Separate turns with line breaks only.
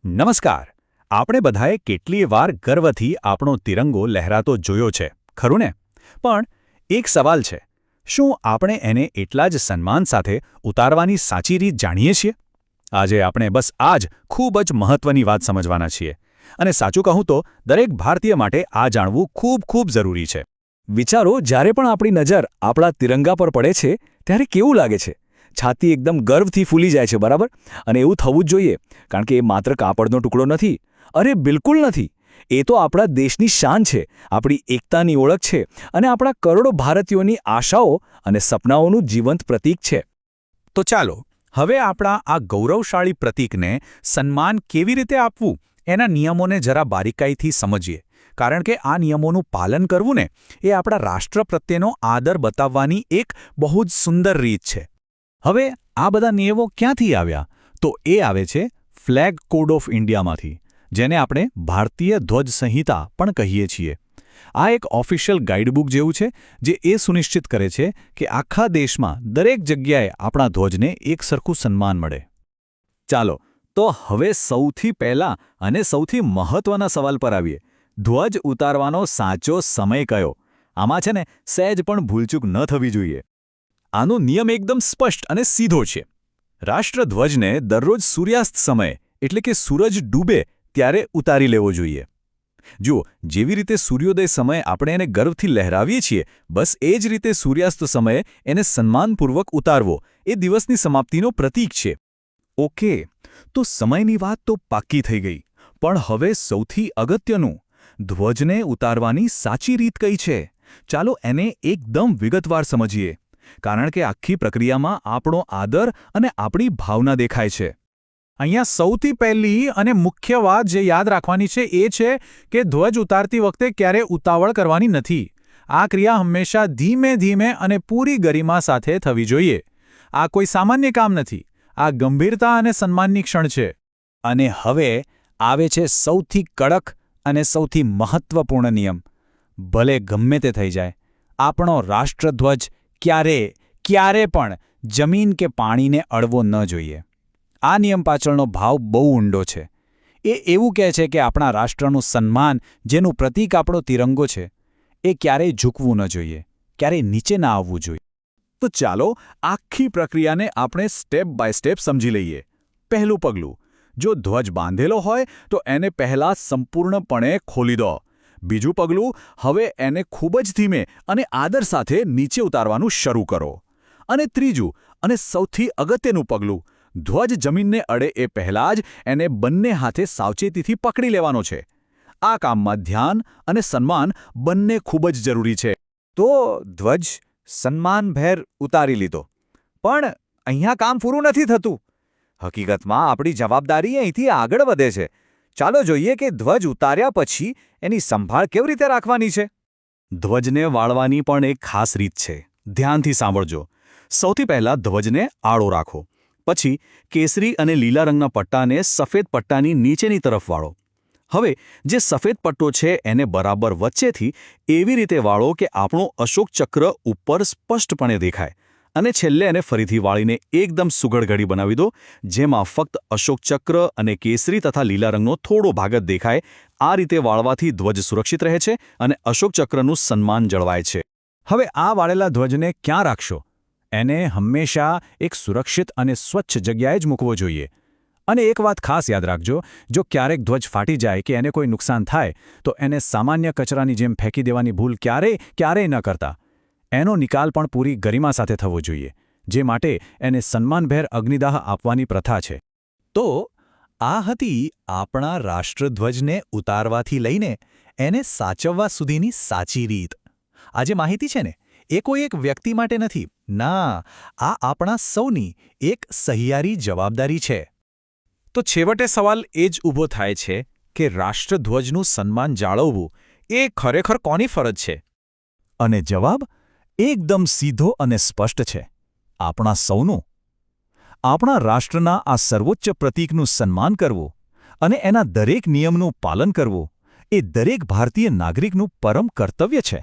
નમસ્કાર. આપણે બધાએ કેટલીય વાર ગર્વથી આપણો તિરંગો લહેરાતો જોયો છે, ખરું ને? પણ એક સવાલ છે, શું આપણે એને એટલા જ સન્માન સાથે ઉતારવાની સાચી રીત જાણીએ છીએ? આજે આપણે બસ આ જ ખૂબ જ મહત્વની વાત સમજવાના છીએ. અને સાચું કહું તો દરેક ભારતીય માટે આ જાણવું ખૂબ ખૂબ જરૂરી છે.
વિચારો, જ્યારે પણ આપણી નજર આપણા તિરંગા પર પડે છે ત્યારે કેવું લાગે છે? છાતી એકદમ ગર્વથી ફૂલી જાય છે, બરાબર? અને એવું થવું જ જોઈએ, કારણ કે એ માત્ર કાપડનો ટુકડો નથી. અરે બિલકુલ નથી. એ તો આપણા દેશની શાન છે, આપણી એકતાની ઓળખ છે અને આપણા કરોડો ભારતીયોની આશાઓ અને સપનાઓનું જીવંત પ્રતીક છે.
તો ચાલો હવે આપણા આ ગૌરવશાળી પ્રતીકને સન્માન કેવી રીતે આપવું એના નિયમોને જરા બારીકાઈથી સમજીએ. કારણ કે આ નિયમોનું પાલન કરવું ને એ આપણા રાષ્ટ્ર પ્રત્યેનો આદર બતાવવાની એક બહુ જ સુંદર રીત છે. હવે આ બધા નિયમો ક્યાંથી આવ્યા? તો એ આવે છે ફ્લેગ કોડ ઓફ ઇન્ડિયામાંથી, જેને આપણે ભારતીય ધ્વજ સંહિતા પણ કહીએ છીએ. આ એક ઓફિશિયલ ગાઈડબુક જેવું છે, જે એ સુનિશ્ચિત કરે છે કે આખા દેશમાં દરેક જગ્યાએ આપણા ધ્વજને એક સરખું સન્માન મળે. ચાલો તો હવે સૌથી પહેલા અને સૌથી મહત્વના સવાલ પર આવીએ. ધ્વજ ઉતારવાનો સાચો સમય કયો? આમાં છે ને સહેજ પણ ભૂલચૂક ન થવી જોઈએ. આનો નિયમ એકદમ સ્પષ્ટ અને સીધો છે. રાષ્ટ્રધ્વજને દરરોજ સૂર્યાસ્ત સમયે, એટલે કે સૂરજ ડૂબે ત્યારે ઉતારી લેવો જોઈએ. જુઓ, જેવી રીતે સૂર્યોદય સમયે આપણે એને ગર્વથી લહેરાવીએ છીએ, બસ એ જ રીતે સૂર્યાસ્ત સમયે એને સન્માનપૂર્વક ઉતારવો એ દિવસની સમાપ્તિનો પ્રતીક છે. ઓકે, તો સમયની વાત તો પાક્કી થઈ ગઈ. પણ હવે સૌથી અગત્યનું, ધ્વજને ઉતારવાની સાચી રીત કઈ છે? ચાલો એને એકદમ વિગતવાર સમજીએ. કારણ કે આખી પ્રક્રિયામાં આપણો આદર અને આપણી ભાવના દેખાય છે. અહીંયા સૌથી પહેલી અને મુખ્ય વાત જે યાદ રાખવાની છે એ છે કે ધ્વજ ઉતારતી વખતે ક્યારેય ઉતાવળ કરવાની નથી. આ ક્રિયા હંમેશા ધીમે ધીમે અને પૂરી ગરિમા સાથે થવી જોઈએ. આ કોઈ સામાન્ય કામ નથી. આ ગંભીરતા અને સન્માનની ક્ષણ છે. અને હવે આવે છે સૌથી કડક અને સૌથી મહત્વપૂર્ણ નિયમ. ભલે ગમે તે થઈ જાય, આપણો રાષ્ટ્રધ્વજ ક્યારે પણ જમીન કે પાણીને અડવો ન જોઈએ. આ નિયમ પાછળનો ભાવ બહુ ઊંડો છે. એ એવું કહે છે કે આપણા રાષ્ટ્રનું સન્માન, જેનું પ્રતીક આપણો તિરંગો છે, એ ક્યારેય ઝૂકવું ન જોઈએ, ક્યારેય નીચે ના આવવું જોઈએ. તો ચાલો આખી પ્રક્રિયાને આપણે સ્ટેપ બાય સ્ટેપ સમજી લઈએ. પહેલું પગલું, જો ધ્વજ બાંધેલો હોય તો એને પહેલાં સંપૂર્ણપણે ખોલી દો. બીજું પગલું, હવે એને ખૂબ જ ધીમે અને આદર સાથે નીચે ઉતારવાનું શરૂ કરો. અને ત્રીજું અને સૌથી અગત્યનું પગલું, ધ્વજ જમીનને અડે એ પહેલાં જ એને બંને હાથે સાવચેતીથી પકડી લેવાનો છે. આ કામમાં ધ્યાન અને સન્માન બંને ખૂબ જ જરૂરી છે. તો ધ્વજ સન્માનભેર ઉતારી લીધો. પણ અહીંયા કામ પૂરું નથી થતું. હકીકતમાં આપણી જવાબદારી અહીંથી આગળ વધે છે. ચાલો જોઈએ કે ધ્વજ ઉતાર્યા પછી એની સંભાળ કેવી રીતે રાખવાની છે. ધ્વજને વાળવાની પણ એક ખાસ રીત છે. ધ્યાનથી સાંભળજો. સૌથી પહેલાં ધ્વજને આડો રાખો. પછી કેસરી અને લીલા રંગના પટ્ટાને સફેદ પટ્ટાની નીચેની તરફ વાળો. હવે જે સફેદ પટ્ટો છે એને બરાબર વચ્ચેથી એવી રીતે વાળો કે આપણો અશોક ચક્ર ઉપર સ્પષ્ટપણે દેખાય. અને છેલ્લે એને ફરીથી વાળીને એકદમ સુઘડ ઘડી બનાવી દો, જેમાં ફક્ત અશોક ચક્ર અને કેસરી તથા લીલા રંગનો થોડો ભાગ જ દેખાય. આ રીતે વાળવાથી ધ્વજ સુરક્ષિત રહે છે અને અશોક ચક્રનું સન્માન જળવાય છે. હવે આ વાળેલા ધ્વજને ક્યાં રાખશો? એને હંમેશા એક સુરક્ષિત અને સ્વચ્છ જગ્યાએ જ મૂકવો જોઈએ. અને એક વાત ખાસ યાદ રાખજો, જો ક્યારેક ધ્વજ ફાટી જાય કે એને કોઈ નુકસાન થાય તો એને સામાન્ય કચરાની જેમ ફેંકી દેવાની ભૂલ ક્યારેય ન કરતા. એનો નિકાલ પણ પૂરી ગરિમા સાથે થવો જોઈએ, જે માટે એને સન્માનભેર અગ્નિદાહ આપવાની પ્રથા છે. તો આ હતી આપણા રાષ્ટ્રધ્વજને ઉતારવાથી લઈને એને સાચવવા સુધીની સાચી રીત. આ જે માહિતી છે ને, એ કોઈ એક વ્યક્તિ માટે નથી. ના, આ આપણા સૌની એક સહિયારી જવાબદારી છે. તો છેવટે સવાલ એ જ ઊભો થાય છે કે રાષ્ટ્રધ્વજનું સન્માન જાળવવું એ ખરેખર કોની ફરજ છે? અને જવાબ એકદમ સીધો અને સ્પષ્ટ છે. આપણા સૌનું. આપણા રાષ્ટ્રના આ સર્વોચ્ચ પ્રતીકનું સન્માન કરવું અને એના દરેક નિયમનું પાલન કરવું એ દરેક ભારતીય નાગરિકનું પરમ કર્તવ્ય છે.